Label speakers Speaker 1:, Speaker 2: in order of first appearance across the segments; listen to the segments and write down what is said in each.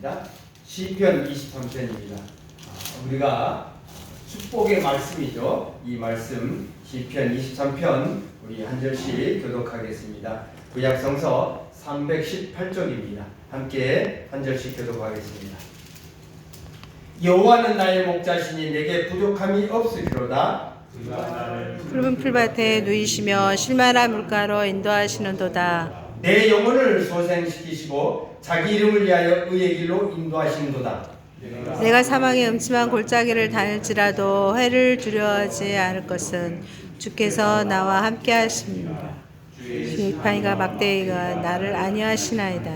Speaker 1: 말씀입니다. 시편 23편입니다. 우리가 축복의 말씀이죠. 이 말씀 시편 23편 우리 한 절씩 교독하겠습니다. 구약성서 318쪽입니다. 함께 한 절씩 교독하겠습니다. 여호와는 나의 목자시니 내게 부족함이 없으리로다.
Speaker 2: 푸른 풀밭에 누이시며 실만한 물가로 인도하시는도다.
Speaker 1: 내 영혼을 소생시키시고 자기 이름을 위하여 의의 길로 인도하시는도다.
Speaker 2: 내가 사망의 음침한 골짜기를 다닐지라도 해를 두려워하지 않을 것은 주께서 나와 함께 하십니다. 주의 지팡이가 막대기가 나를 안위하시나이다.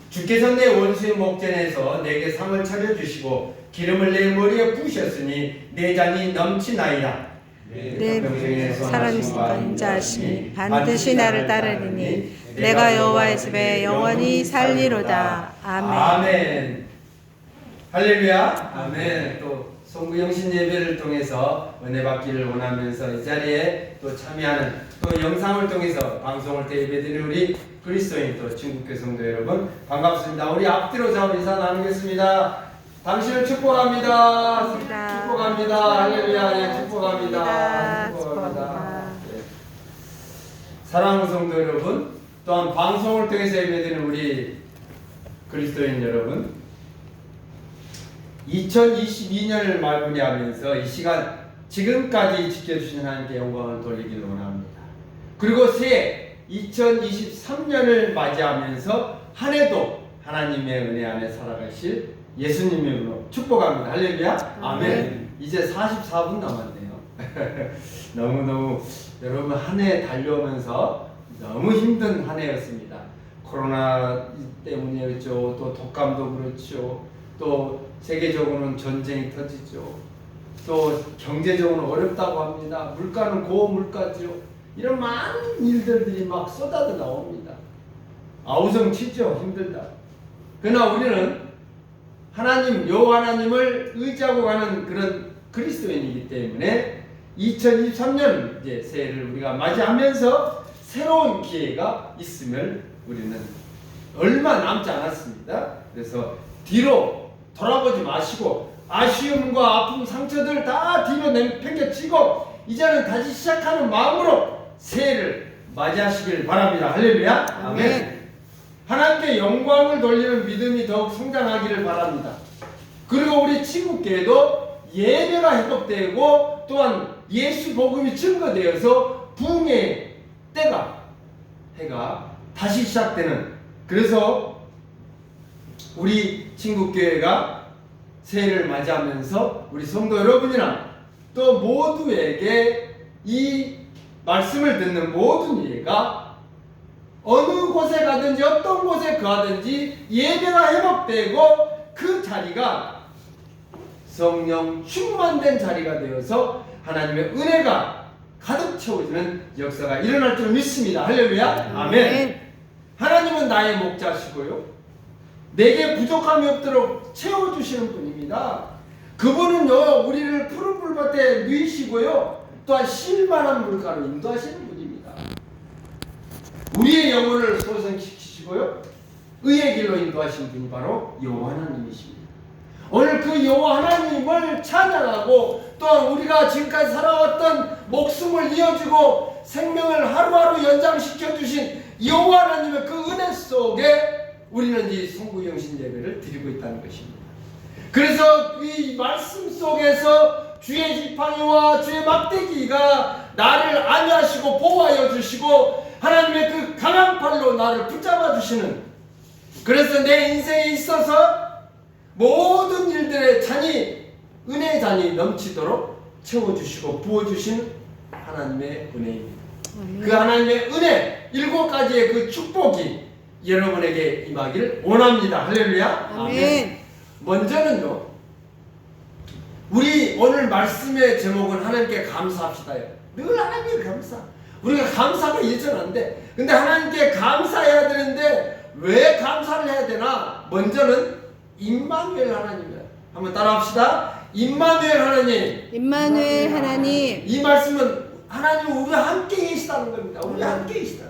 Speaker 1: 주께서 내 원수의 목전에서 내게 상을 차려주시고 기름을 내 머리에 부으셨으니 내 잔이 넘치나이다.
Speaker 2: 내 평생에 살아있으니까 인자하시니 반드시 나를 따르리니 내가 여호와의 집에 영원히 살리로다. 아멘.
Speaker 1: 아멘. 할렐루야. 아멘. 또 송구영신 예배를 통해서 은혜 받기를 원하면서 이 자리에 또 참여하는 또 영상을 통해서 방송을 또 예배드리는 우리 그리스도인 또 친구교 성도 여러분 반갑습니다. 우리 앞뒤로 자 인사 나누겠습니다. 당신을 축복합니다. 축복합니다. 할렐루야. 예, 축복합니다. 축복합니다. 예. 사랑하는 성도 여러분, 또한 방송을 통해서 예배드리는 우리 그리스도인 여러분, 2022년을 마무리하면서 이 시간 지금까지 지켜주신 하나님께 영광을 돌리기를 원합니다. 그리고 새해 2023년을 맞이하면서 한 해도 하나님의 은혜 안에 살아가실 예수님의 이름으로 축복합니다. 할렐루야. 아멘. 이제 44분 남았네요. 너무너무 여러분 한 해 달려오면서 너무 힘든 한 해였습니다. 코로나 때문이었죠. 또 독감도 그렇죠. 또 세계적으로는 전쟁이 터지죠. 또 경제적으로 어렵다고 합니다. 물가는 고물가죠. 이런 많은 일들이 막 쏟아져 나옵니다. 아우성 치죠. 힘들다. 그러나 우리는 하나님, 여호와 하나님을 의지하고 가는 그런 그리스도인이기 때문에 2023년 이제 새해를 우리가 맞이하면서 새로운 기회가 있음을 우리는 얼마 남지 않았습니다. 그래서 뒤로 돌아보지 마시고 아쉬움과 아픔, 상처들 다 뒤로 내팽개치고 이제는 다시 시작하는 마음으로 새해를 맞이하시길 바랍니다. 할렐루야. 아멘. 하나님께 영광을 돌리는 믿음이 더욱 성장하기를 바랍니다. 그리고 우리 친구께도 예배가 회복되고 또한 예수 복음이 증거되어서 부흥의 해가 다시 시작되는, 그래서 우리 친구교회가 새해를 맞이하면서 우리 성도 여러분이나 또 모두에게 이 말씀을 듣는 모든 이해가 어느 곳에 가든지 어떤 곳에 가든지 예배가 회복되고 그 자리가 성령 충만된 자리가 되어서 하나님의 은혜가 가득 채워지는 역사가 일어날 줄 믿습니다. 할렐루야. 아멘. 하나님은 나의 목자시고요, 내게 부족함이 없도록 채워주시는 분입니다. 그분은요 우리를 푸른 풀밭에 누이시고요 또한 쉴만한 물가로 인도하시는 분입니다. 우리의 영혼을 소생시키시고요 의의 길로 인도하신 분이 바로 여호와 하나님이십니다. 오늘 그 여호와 하나님을 찬양하고 또한 우리가 지금까지 살아왔던 목숨을 이어주고 생명을 하루하루 연장시켜 주신 여호와 하나님의 그 은혜 속에 우리는 이 송구영신 예배를 드리고 있다는 것입니다. 그래서 이 말씀 속에서 주의 지팡이와 주의 막대기가 나를 안위하시고 보호하여 주시고 하나님의 그 강한 팔로 나를 붙잡아 주시는, 그래서 내 인생에 있어서 모든 일들의 잔이, 은혜의 잔이 넘치도록 채워주시고 부어주시는 하나님의 은혜입니다. 그 하나님의 은혜 7가지의 그 축복이 여러분에게 임하기를 원합니다. 할렐루야. 아멘. 먼저는요, 우리 오늘 말씀의 제목은 하나님께 감사합시다요. 늘 하나님께 감사. 우리가 감사가 예전한데, 근데 하나님께 감사해야 되는데 왜 감사를 해야 되나? 먼저는 임마누엘 하나님이야. 한번 따라합시다. 임마누엘 하나님.
Speaker 2: 임마누엘 하나님.
Speaker 1: 이 말씀은 하나님은 우리와 함께 계시다는 겁니다. 우리와 함께 계시다.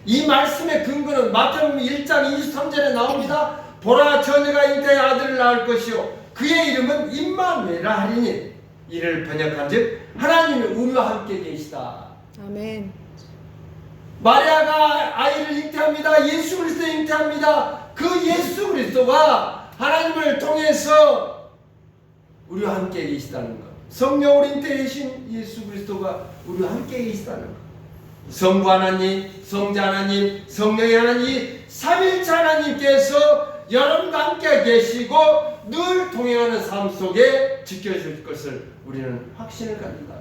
Speaker 1: 이 말씀의 근거는 마태복음 1장 23절에 나옵니다. 보라 처녀가 잉태의 아들을 낳을 것이요 그의 이름은 임마누엘이라 하리니 이를 번역한즉 하나님이 우리와 함께 계시다.
Speaker 2: 아멘.
Speaker 1: 마리아가 아이를 잉태합니다. 예수 그리스도 잉태합니다. 그 예수 그리스도가 하나님을 통해서 우리와 함께 계시다는 것. 성령으로 잉태되신 예수 그리스도가 우리와 함께 계시다는 것. 성부 하나님, 성자 하나님, 성령의 하나님, 삼일체 하나님께서 여러분과 함께 계시고 늘 동행하는 삶 속에 지켜줄 것을 우리는 확신을 갖는다.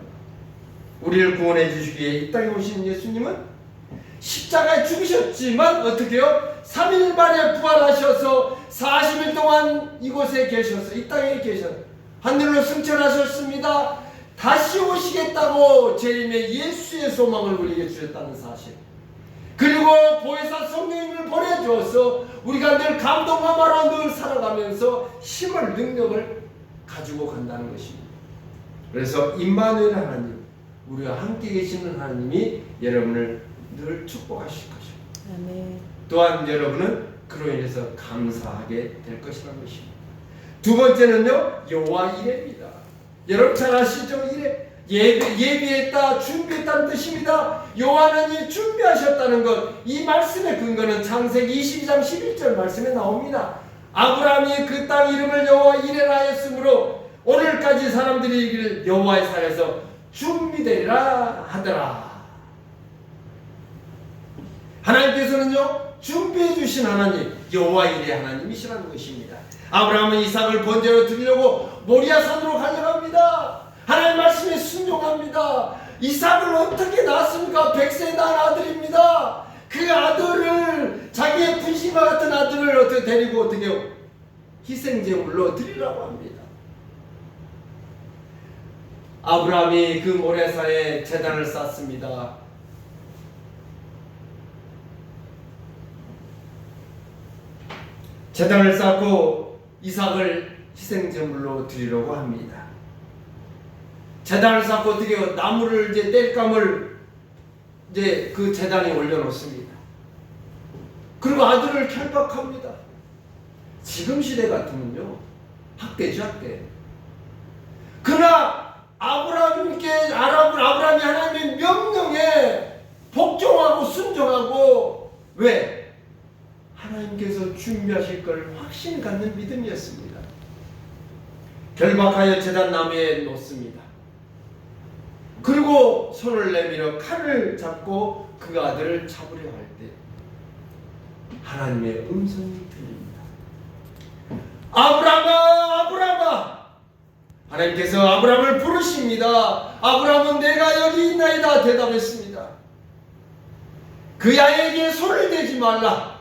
Speaker 1: 우리를 구원해 주시기에 이 땅에 오신 예수님은 십자가에 죽으셨지만 어떻게 해요? 3일 만에 부활하셔서 40일 동안 이곳에 계셔서 이 땅에 계셔서 하늘로 승천하셨습니다. 다시 오시겠다고 재림의 예수의 소망을 우리에게 주셨다는 사실, 그리고 보혜사 성령님을 보내주어서 우리가 늘 감동함으로 늘 살아가면서 힘을 능력을 가지고 간다는 것입니다. 그래서 임마누엘 하나님, 우리와 함께 계시는 하나님이 여러분을 늘 축복하실 것입니다.
Speaker 2: 아멘.
Speaker 1: 또한 여러분은 그로 인해서 감사하게 될 것이라는 것입니다. 두 번째는요, 여호와 이레입니다. 여러분 잘 아시죠? 이레. 예비했다, 준비했다는 뜻입니다. 여호와 하나님이 준비하셨다는 것, 이 말씀의 근거는 창세기 22장 11절 말씀에 나옵니다. 아브라함이 그 땅 이름을 여호와 이레라 하였으므로 오늘까지 사람들이 이르기를 여호와의 산에서 준비되리라 하더라. 하나님께서는요, 준비해 주신 하나님, 여호와 이레 하나님이시라는 것입니다. 아브라함은 이삭을 번제로 드리려고 모리아 산으로 가려갑니다. 하나님 말씀에 순종합니다. 이삭을 어떻게 낳았습니까? 100세 낳은 아들입니다. 그 아들을, 자기의 분신과 같은 아들을 어떻게 데리고 어떻게 희생제물로 드리라고 합니다. 아브라함이 그 모레사에 제단을 쌓습니다. 제단을 쌓고 이삭을 희생제물로 드리려고 합니다. 제단을 쌓고 어떻게 나무를 이제 땔감을 이제 그 제단에 올려놓습니다. 그리고 아들을 결박합니다. 지금 시대 같으면요, 학대죠, 학대. 그러나 아브라함이 하나님의 명령에 복종하고 순종하고, 왜? 하나님께서 준비하실 걸 확신 갖는 믿음이었습니다. 결박하여 제단 나무에 놓습니다. 그리고 손을 내밀어 칼을 잡고 그 아들을 잡으려 할 때 하나님의 음성이 들립니다. 아브라함아, 아브라함아. 하나님께서 아브라함을 부르십니다. 아브라함은 내가 여기 있나이다 대답했습니다. 그 아이에게 손을 대지 말라.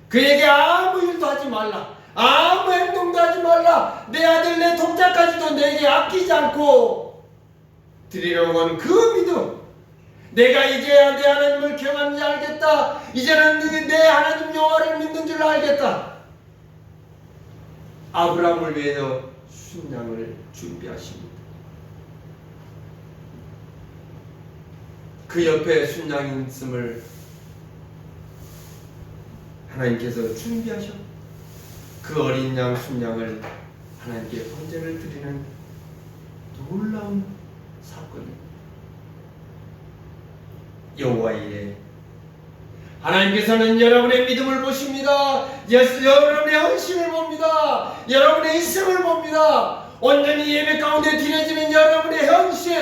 Speaker 1: 그에게 아무 일도 하지 말라. 아무 행동도 하지 말라. 내 아들 내 동자까지도 내게 아끼지 않고 드리려고 하는 그 믿음. 내가 이제야 내 하나님을 경하는지 알겠다. 이제는 내 하나님 여호와를 믿는 줄 알겠다. 아브라함을 위해서 순양을 준비하십니다. 그 옆에 순양이 있음을 하나님께서 준비하셔 그 어린 양 순양을 하나님께 번제를 드리는 놀라운 사건입니다. 여호와 이레. 하나님께서는 여러분의 믿음을 보십니다. 여러분의 헌신을 봅니다. 여러분의 인생을 봅니다. 온전히 예배 가운데 드려지는 여러분의 헌신.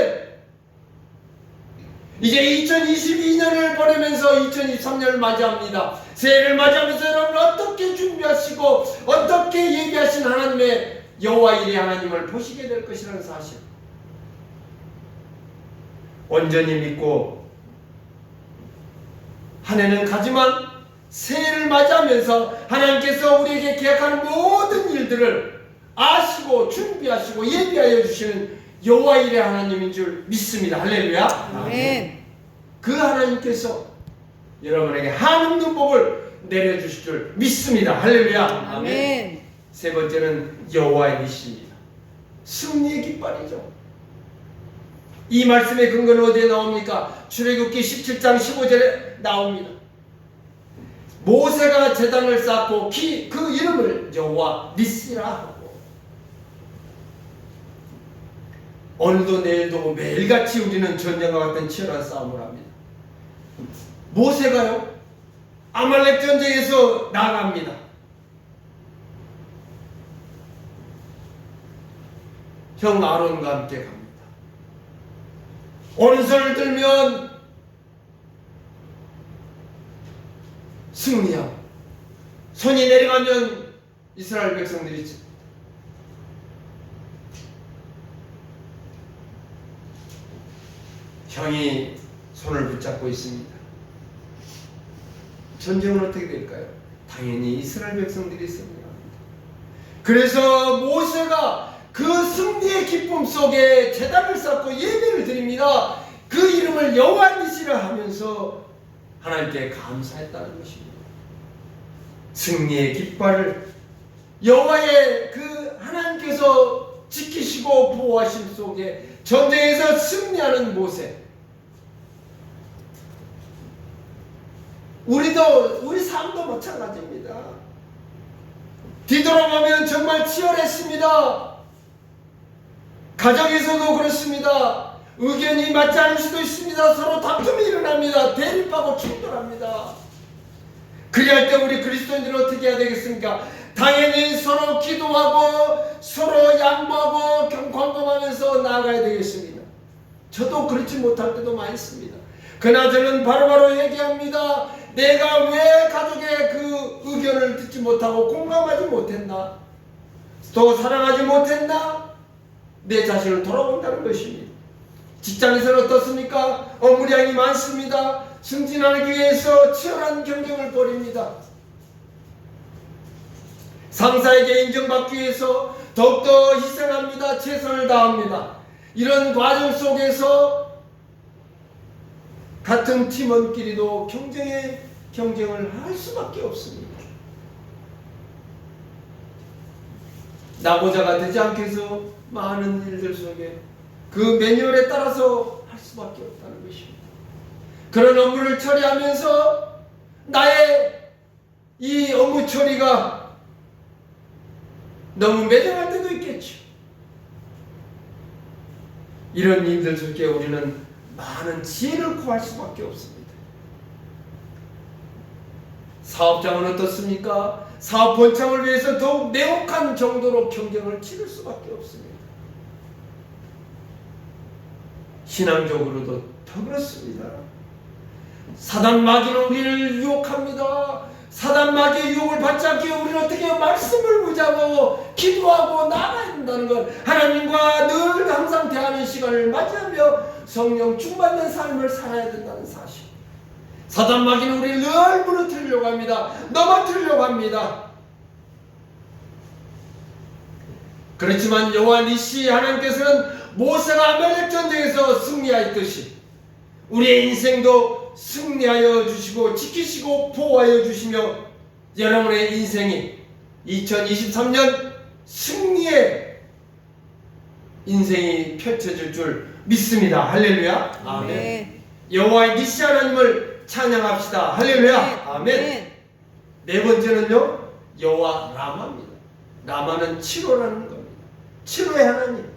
Speaker 1: 이제 2022년을 보내면서 2023년을 맞이합니다. 새해를 맞이하면서 여러분 어떻게 준비하시고 어떻게 예비하신 하나님의 여호와 이레 하나님을 보시게 될 것이라는 사실. 온전히 믿고 한 해는 가지만 새해를 맞이하면서 하나님께서 우리에게 계획하는 모든 일들을 아시고 준비하시고 예비하여 주시는 여호와 이레 하나님인 줄 믿습니다. 할렐루야.
Speaker 2: 아멘.
Speaker 1: 그 하나님께서 여러분에게 한없는 복을 내려주실 줄 믿습니다. 할렐루야.
Speaker 2: 아멘.
Speaker 1: 세 번째는 여호와의 이십니다. 승리의 깃발이죠. 이 말씀의 근거는 어디에 나옵니까? 출애굽기 17장 15절에 나옵니다. 모세가 제단을 쌓고 그 이름을 여호와 니시라 하고, 오늘도 내일도 매일같이 우리는 전쟁과 같은 치열한 싸움을 합니다. 모세가요, 아말렉 전쟁에서 나갑니다. 형 아론과 함께 갑니다. 오른손을 들면 승리하고, 손이 내려가면 이스라엘 백성들이 형이 손을 붙잡고 있습니다. 전쟁은 어떻게 될까요? 당연히 이스라엘 백성들이 승리합니다. 그래서 모세가 그 승리의 기쁨 속에 제단을 쌓고 예배를 드립니다. 그 이름을 여호와 니시라 하면서 하나님께 감사했다는 것입니다. 승리의 깃발을 여호와의 그 하나님께서 지키시고 보호하심 속에 전쟁에서 승리하는 모세. 우리 삶도 마찬가지입니다. 뒤돌아보면 정말 치열했습니다. 가정에서도 그렇습니다. 의견이 맞지 않을 수도 있습니다. 서로 다툼이 일어납니다. 대립하고 충돌합니다. 그리할 때 우리 그리스도인들은 어떻게 해야 되겠습니까? 당연히 서로 기도하고 서로 양보하고 경광금하면서 나아가야 되겠습니다. 저도 그렇지 못할 때도 많이 있습니다. 그러나 저는 바로바로 얘기합니다. 내가 왜 가족의 그 의견을 듣지 못하고 공감하지 못했나? 또 사랑하지 못했나? 내 자신을 돌아본다는 것입니다. 직장에서는 어떻습니까? 업무량이 많습니다. 승진하기 위해서 치열한 경쟁을 벌입니다. 상사에게 인정받기 위해서 더욱더 희생합니다. 최선을 다합니다. 이런 과정 속에서 같은 팀원끼리도 경쟁을 할 수밖에 없습니다. 나고자가 되지 않게 해서 많은 일들 속에 그 매뉴얼에 따라서 할 수밖에 없다는 것입니다. 그런 업무를 처리하면서 나의 이 업무 처리가 너무 매정할 때도 있겠죠. 이런 일들 속에 우리는 많은 지혜를 구할 수밖에 없습니다. 사업장은 어떻습니까? 사업 번창을 위해서 더욱 내혹한 정도로 경쟁을 치를 수밖에 없습니다. 신앙적으로도 더 그렇습니다. 사단 마귀는 우리를 유혹합니다. 사단 마귀의 유혹을 받지 않게 우리는 어떻게 해요? 말씀을 붙잡고 기도하고 나아가야 된다는 것, 하나님과 늘 항상 대하는 시간을 맞이하며 성령 충만된 삶을 살아야 된다는 사실. 사단 마귀는 우리를 늘 무너뜨리려고 합니다. 넘어뜨리려고 합니다. 그렇지만 여호와 니시 하나님께서는 모세가 아말렉 전쟁에서 승리하였듯이 우리의 인생도 승리하여 주시고 지키시고 보호하여 주시며 여러분의 인생이 2023년 승리의 인생이 펼쳐질 줄 믿습니다. 할렐루야. 아멘.
Speaker 2: 네.
Speaker 1: 여호와의 니시 하나님을 찬양합시다. 할렐루야.
Speaker 2: 네.
Speaker 1: 아멘.
Speaker 2: 네.
Speaker 1: 네 번째는요, 여호와 라마입니다. 라마는 치료라는 겁니다. 치료의 하나님,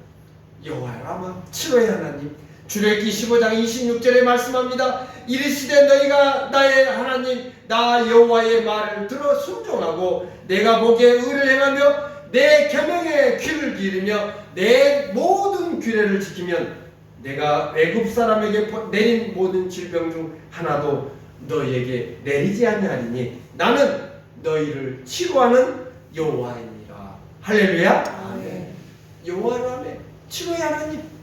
Speaker 1: 여호와 라마, 치료의 하나님. 출애굽기 15장 26절에 말씀합니다. 이르시되 너희가 나의 하나님 나 여호와의 말을 들어 순종하고 내가 보기에 의를 행하며 내 계명에 귀를 기울이며 내 모든 규례를 지키면 내가 애굽 사람에게 내린 모든 질병 중 하나도 너희에게 내리지 아니하리니 나는 너희를 치료하는 여호와이니라. 할렐루야. 아멘. 여호와라네, 치료의 하나님.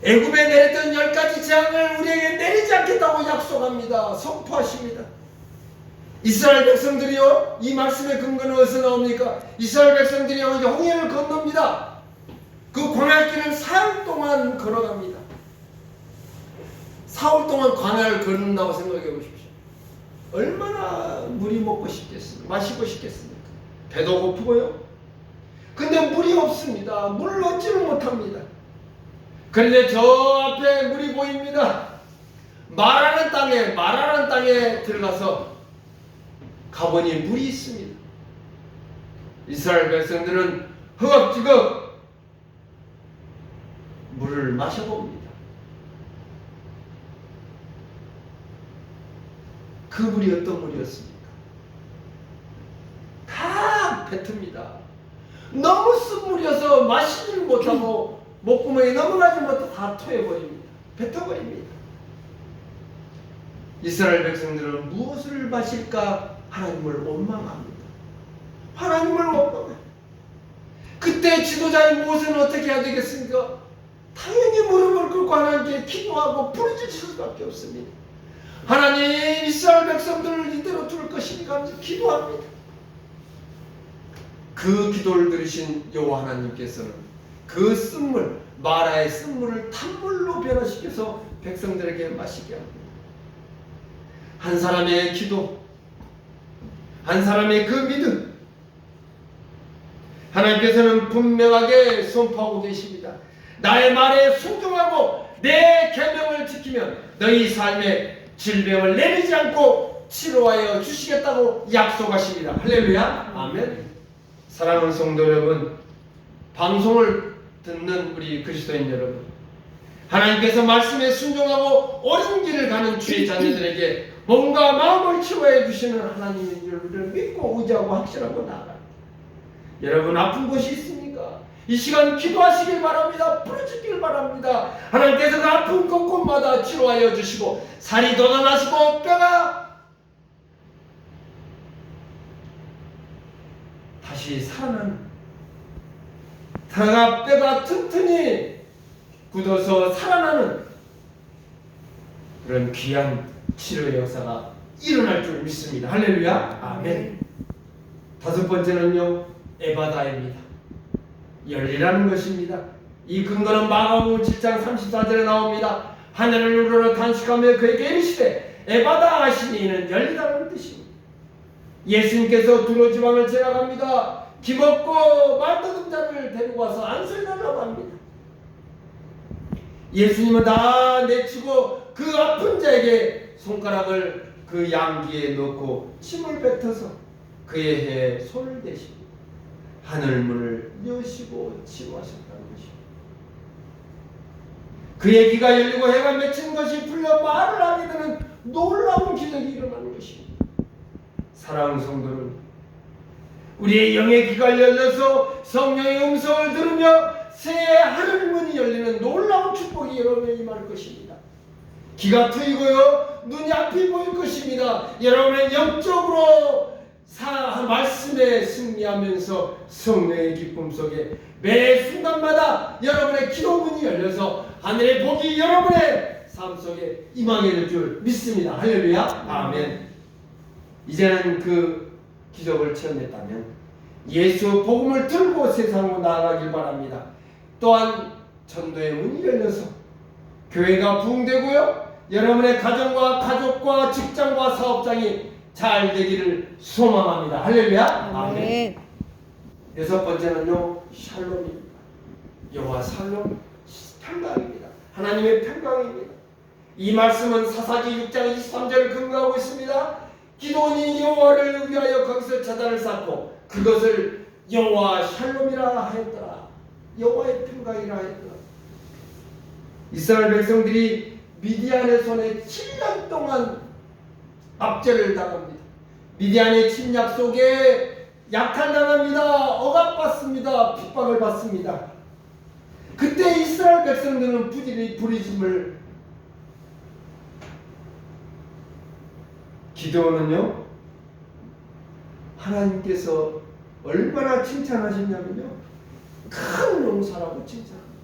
Speaker 1: 애굽에 내렸던 10가지 재앙을 우리에게 내리지 않겠다고 약속합니다. 선포하십니다. 이스라엘 백성들이요, 이 말씀의 근거는 어디서 나옵니까? 이스라엘 백성들이요, 홍해를 건넙니다. 그 광야길을 4일 동안 걸어갑니다. 4일 동안 광야를 걷는다고 생각해 보십시오. 얼마나 물이 먹고 싶겠습니까? 마시고 싶겠습니까? 배도 고프고요. 근데 물이 없습니다. 물을 얻지를 못합니다. 그런데 저 앞에 물이 보입니다. 말하는 땅에 들어가서 가보니 물이 있습니다. 이스라엘 백성들은 허겁지겁 물을 마셔봅니다. 그 물이 어떤 물이었습니까? 다 뱉습니다. 너무 쓴 물이어서 마시지를 못하고 목구멍에 넘어가지 못해 다 토해버립니다. 뱉어버립니다. 이스라엘 백성들은 무엇을 마실까 하나님을 원망합니다. 하나님을 원망합니다. 그때 지도자의 무엇은 어떻게 해야 되겠습니까? 당연히 무릎을 꿇고 하나님께 기도하고 부르짖을 수밖에 없습니다. 하나님, 이스라엘 백성들을 이대로 둘 것인가 하면서 기도합니다. 그 기도를 들으신 여호와 하나님께서는 그 쓴물, 마라의 쓴물을 탄물로 변화시켜서 백성들에게 마시게 합니다. 한 사람의 기도, 한 사람의 그 믿음, 하나님께서는 분명하게 선포하고 계십니다. 나의 말에 순종하고 내 계명을 지키면 너희 삶에 질병을 내리지 않고 치료하여 주시겠다고 약속하십니다. 할렐루야. 아멘. 사랑하는 성도 여러분, 방송을 듣는 우리 그리스도인 여러분, 하나님께서 말씀에 순종하고 옳은 길을 가는 주의 자녀들에게 몸과 마음을 치료해 주시는 하나님의 일을 믿고 의지하고 확신하고 나아갑니다. 여러분, 아픈 곳이 있습니까? 이 시간 기도하시길 바랍니다. 부르짖길 바랍니다. 하나님께서 그 아픈 곳곳마다 치료하여 주시고 살이 돋아나시고 뼈가 다시 살아나는, 뼈가 튼튼히 굳어서 살아나는 그런 귀한 치료의 역사가 일어날 줄 믿습니다. 할렐루야. 아멘. 다섯 번째는요, 에바다입니다. 열리라는 것입니다. 이 근거는 마가복음 7장 34절에 나옵니다. 하늘을 우러러 단식하며 그에게 이르시되 에바다 하시니 이는 열리라는 뜻입니다. 예수님께서 두로 지방을 지나갑니다. 기먹고 말더듬 자를 데리고 와서 안수해달라고 합니다. 예수님은 다 내치고 그 아픈 자에게 손가락을 그 양귀에 넣고 침을 뱉어서 그의 해에 손을 대시고 하늘문을 여시고 치유하셨다는 것입니다. 그의 귀가 열리고 해가 맺힌 것이 풀려 말을 하게 되는 놀라운 기적이 일어나는 것입니다. 사랑하는 성도는 우리의 영의 귀가 열려서 성령의 음성을 들으며 새 하늘문이 열리는 놀라운 축복이 여러분에 임할 것입니다. 귀가 트이고요, 눈이 앞이 보일 것입니다. 여러분의 영적으로 말씀에 승리하면서 성령의 기쁨 속에 매 순간마다 여러분의 기도문이 열려서 하늘의 복이 여러분의 삶 속에 임하게 될 줄 믿습니다. 할렐루야. 아멘. 이제는 그 기적을 체험했다면 예수 복음을 들고 세상으로 나아가길 바랍니다. 또한 전도의 문이 열려서 교회가 부흥되고요, 여러분의 가정과 가족과 직장과 사업장이 잘 되기를 소망합니다. 할렐루야. 아멘. 여섯 번째는요, 샬롬입니다. 여호와 샬롬, 평강입니다. 하나님의 평강입니다. 이 말씀은 사사기 6장 23절을 근거하고 있습니다. 기도원이 여호와를 위하여 거기서 제단을 쌓고 그것을 여호와 샬롬이라 하였더라. 여호와의 평강이라 하였더라. 이스라엘 백성들이 미디안의 손에 7년 동안 압제를 당합니다. 미디안의 침략 속에 약탈당합니다. 억압받습니다. 핍박을 받습니다. 그때 이스라엘 백성들은 부르짖음을, 기도는요, 하나님께서 얼마나 칭찬하셨냐면요, 큰 용사라고 칭찬합니다.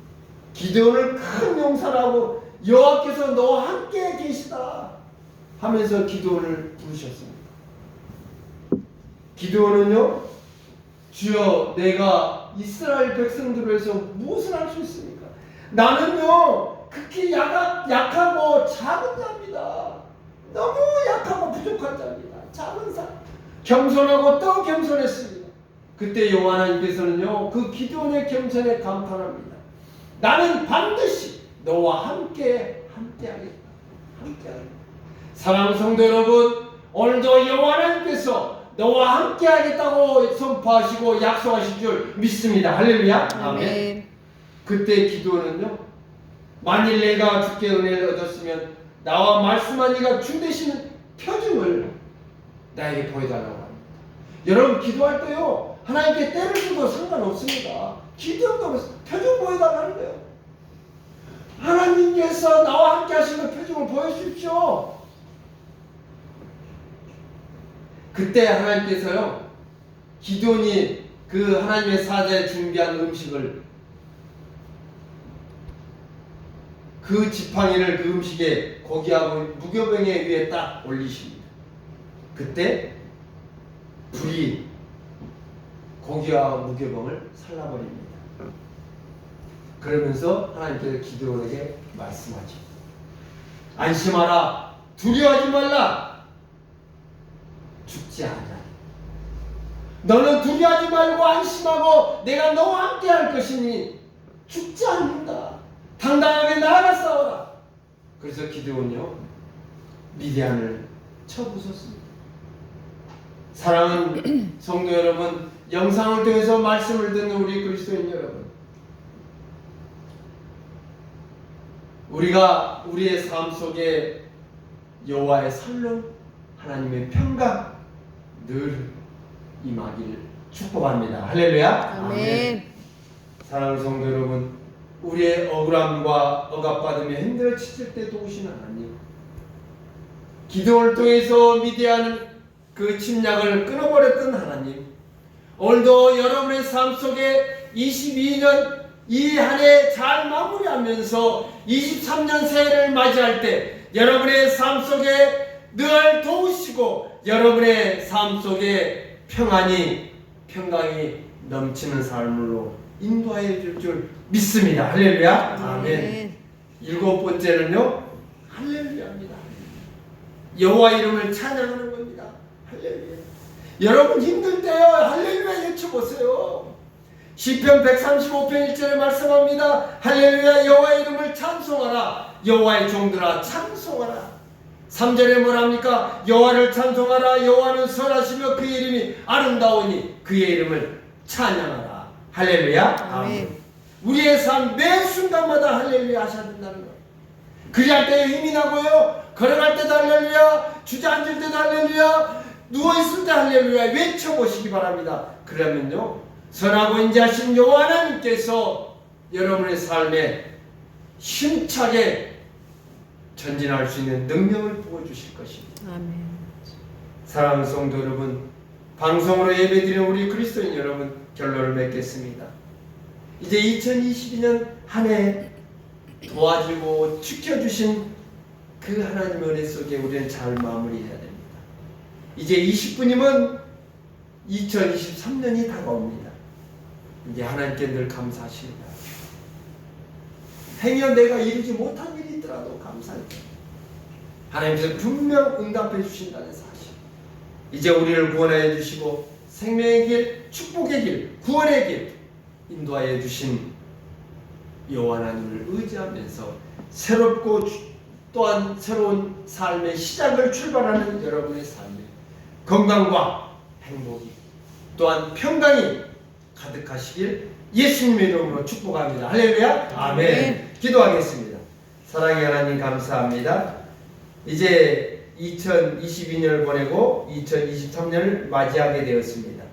Speaker 1: 기도를 큰 용사라고 여호와께서 너와 함께 계시다 하면서 기도를 부르셨습니다. 기도는요, 주여 내가 이스라엘 백성들을 위해서 무엇을 할 수 있습니까? 나는요 극히 약하고 작은 자입니다. 너무 약하고 부족한 자입니다. 작은 사, 겸손하고 또 겸손했습니다. 그때 여호와 하나님께서는요 그 기도원의 겸손에 감탄합니다. 나는 반드시 너와 함께 하겠다. 함께하는 사랑하는 성도 여러분, 오늘도 여호와 하나님께서 너와 함께하겠다고 선포하시고 약속하실 줄 믿습니다. 할렐루야.
Speaker 2: 아멘.
Speaker 1: 그때 기도는요, 만일 내가 주께 은혜를 얻었으면 나와 말씀한 이가 주 되시는 표징을 나에게 보여달라고 합니다. 여러분 기도할 때요, 하나님께 때를 줘도 상관없습니다. 기도한다고 표정 보여달라는 거예요. 하나님께서 나와 함께 하시는 표정을 보여주십시오. 그때 하나님께서요, 기도니 그 하나님의 사자에 준비한 음식을, 그 지팡이를 그 음식에 고기하고 무교병에 위에 딱 올리십니다. 그때 불이 고기와 무교병을 살라버립니다. 그러면서 하나님께서 기드온에게 말씀하죠. 안심하라, 두려워하지 말라, 죽지 않아. 너는 두려워하지 말고 안심하고 내가 너와 함께 할 것이니 죽지 않는다. 당당하게 나아가 싸워라. 그래서 기드온이요, 미디안을 쳐부쉈습니다. 사랑하는 성도 여러분, 영상을 통해서 말씀을 듣는 우리 그리스도인 여러분, 우리가 우리의 삶 속에 여호와의 살롬, 하나님의 평강 늘 임하기를 축복합니다. 할렐루야.
Speaker 2: 아멘.
Speaker 1: 사랑하는 성도 여러분, 우리의 억울함과 억압받으며 힘들어 지칠 때 도우시는 하나님, 기도를 통해서 미디안 그 침략을 끊어버렸던 하나님, 오늘도 여러분의 삶 속에 22년 이 한 해 잘 마무리하면서 23년 새해를 맞이할 때 여러분의 삶 속에 늘 도우시고 여러분의 삶 속에 평강이 넘치는 삶으로 인도하여 줄 줄 믿습니다. 할렐루야. 아멘. 일곱 번째는요, 할렐루야입니다. 여호와 이름을 찬양하는 겁니다. 할렐루야. 여러분 힘들 때요, 할렐루야 외쳐보세요. 시편 135편 1절에 말씀합니다. 할렐루야, 여호와 이름을 찬송하라. 여호와의 종들아 찬송하라. 3절에 뭐랍니까? 여호와를 찬송하라. 여호와는 선하시며 그의 이름이 아름다우니 그의 이름을 찬양하라. 할렐루야. 아멘. 우리의 삶 매 순간마다 할렐루야 하셔야 된다는 거예요. 그리할 때 힘이 나고요, 걸어갈 때도 할렐루야, 주저앉을 때도 할렐루야, 누워있을 때 할렐루야 외쳐보시기 바랍니다. 그러면요, 선하고 인자하신 여호와 하나님께서 여러분의 삶에 힘차게 전진할 수 있는 능력을 부어주실 것입니다.
Speaker 2: 아멘.
Speaker 1: 사랑하는 성도 여러분, 방송으로 예배드리는 우리 그리스도인 여러분, 결론을 맺겠습니다. 이제 2022년 한 해 도와주고 지켜주신 그 하나님의 은혜 속에 우리는 잘 마무리해야 됩니다. 이제 20분이면 2023년이 다가옵니다. 이제 하나님께 늘 감사하십니다. 행여 내가 이루지 못한 일이 있더라도 감사합니다. 하나님께서 분명 응답해 주신다는 사실. 이제 우리를 구원하여 주시고 생명의 길, 축복의 길, 구원의 길 인도하여 주신 여호와 하나님을 의지하면서 새롭고 또한 새로운 삶의 시작을 출발하는 여러분의 삶에 건강과 행복이 또한 평강이 가득하시길 예수님의 이름으로 축복합니다. 할렐루야. 아멘. 기도하겠습니다. 사랑의 하나님 감사합니다. 이제 2022년을 보내고 2023년을 맞이하게 되었습니다.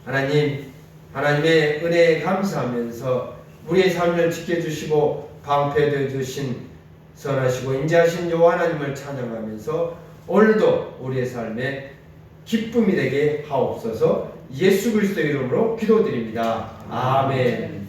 Speaker 1: 하나님, 하나님의 은혜에 감사하면서 우리의 삶을 지켜주시고 방패되어 주신 선하시고 인자하신 여호와 하나님을 찬양하면서 오늘도 우리의 삶에 기쁨이 되게 하옵소서. 예수 그리스도의 이름으로 기도드립니다. 아멘.